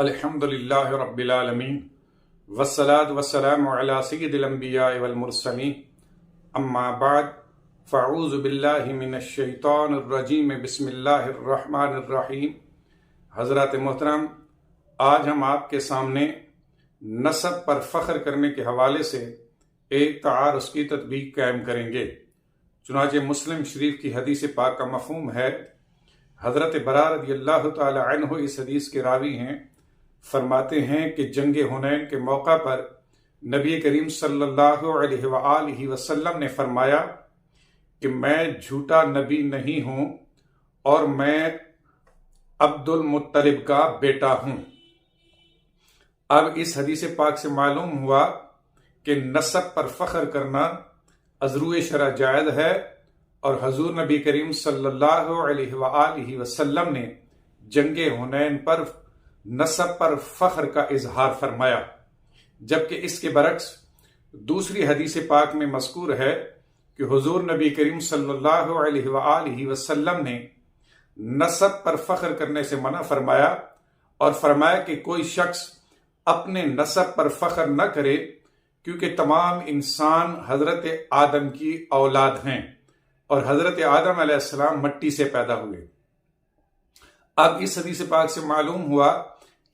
الحمدللہ رب العالمین والصلاة والسلام علی سید الانبیاء والمرسلین اما بعد فاعوذ باللہ من الشیطان الرجیم بسم اللہ الرحمن الرحیم۔ حضرات محترم، آج ہم آپ کے سامنے نسب پر فخر کرنے کے حوالے سے ایک تعارض کی تطبیق قائم کریں گے۔ چنانچہ مسلم شریف کی حدیث پاک کا مفہوم ہے، حضرت براء رضی اللہ تعالی عنہ اس حدیث کے راوی ہیں، فرماتے ہیں کہ جنگ حنین کے موقع پر نبی کریم صلی اللہ علیہ وآلہ وسلم نے فرمایا کہ میں جھوٹا نبی نہیں ہوں اور میں عبد المطلب کا بیٹا ہوں۔ اب اس حدیث پاک سے معلوم ہوا کہ نسب پر فخر کرنا از روئے شرع جائز ہے، اور حضور نبی کریم صلی اللہ علیہ وآلہ وسلم نے جنگ حنین پر نسب پر فخر کا اظہار فرمایا، جبکہ اس کے برعکس دوسری حدیث پاک میں مذکور ہے کہ حضور نبی کریم صلی اللہ علیہ وآلہ وسلم نے نسب پر فخر کرنے سے منع فرمایا، اور فرمایا کہ کوئی شخص اپنے نسب پر فخر نہ کرے، کیونکہ تمام انسان حضرت آدم کی اولاد ہیں اور حضرت آدم علیہ السلام مٹی سے پیدا ہوئے۔ اب اس حدیث پاک سے معلوم ہوا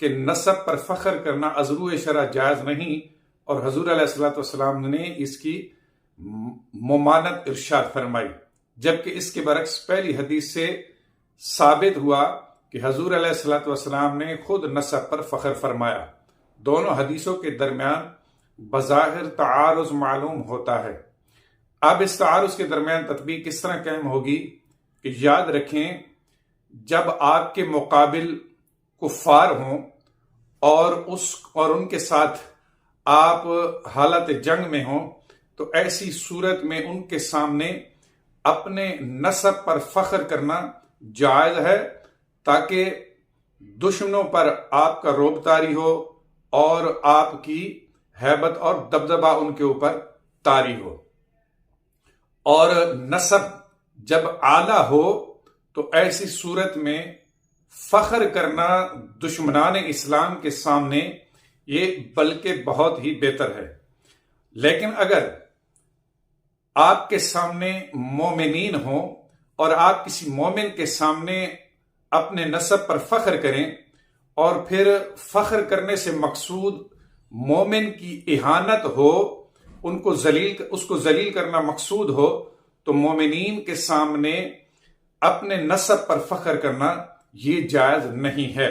کہ نسب پر فخر از ازرو شرع جائز نہیں، اور حضور علیہ السلام نے اس کی ممانعت ارشاد فرمائی، جبکہ اس کے برعکس پہلی حدیث سے ثابت ہوا کہ حضور علیہ السلام نے خود نسب پر فخر فرمایا۔ دونوں حدیثوں کے درمیان بظاہر تعارض معلوم ہوتا ہے۔ اب اس تعارض کے درمیان تطبیق کس طرح قائم ہوگی کہ یاد رکھیں، جب آپ کے مقابل کفار ہوں اور ان کے ساتھ آپ حالت جنگ میں ہوں، تو ایسی صورت میں ان کے سامنے اپنے نسب پر فخر کرنا جائز ہے، تاکہ دشمنوں پر آپ کا رعب طاری ہو اور آپ کی ہیبت اور دبدبہ ان کے اوپر طاری ہو۔ اور نسب جب اعلیٰ ہو تو ایسی صورت میں فخر کرنا دشمنان اسلام کے سامنے یہ بلکہ بہت ہی بہتر ہے۔ لیکن اگر آپ کے سامنے مومنین ہوں اور آپ کسی مومن کے سامنے اپنے نسب پر فخر کریں، اور پھر فخر کرنے سے مقصود مومن کی اہانت ہو، اس کو ذلیل کرنا مقصود ہو، تو مومنین کے سامنے اپنے نسب پر فخر کرنا یہ جائز نہیں ہے۔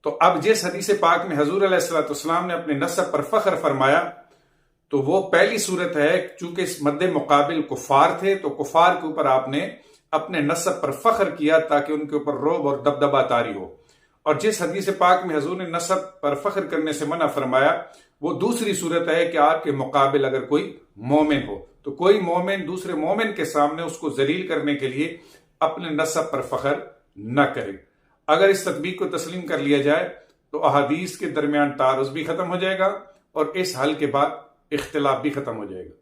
تو اب جس حدیث پاک میں حضور علیہ السلام نے اپنے نسب پر فخر فرمایا، تو وہ پہلی صورت ہے، چونکہ اس مد مقابل کفار تھے تو کفار کے اوپر آپ نے اپنے نسب پر فخر کیا تاکہ ان کے اوپر رعب اور دبدبہ طاری ہو۔ اور جس حدیث پاک میں حضور نے نسب پر فخر کرنے سے منع فرمایا، وہ دوسری صورت ہے کہ آپ کے مقابل اگر کوئی مومن ہو، تو کوئی مومن دوسرے مومن کے سامنے اس کو ذلیل کرنے کے لیے اپنے نسب پر فخر نہ کرے۔ اگر اس تطبیق کو تسلیم کر لیا جائے تو احادیث کے درمیان تعارض بھی ختم ہو جائے گا، اور اس حل کے بعد اختلاف بھی ختم ہو جائے گا۔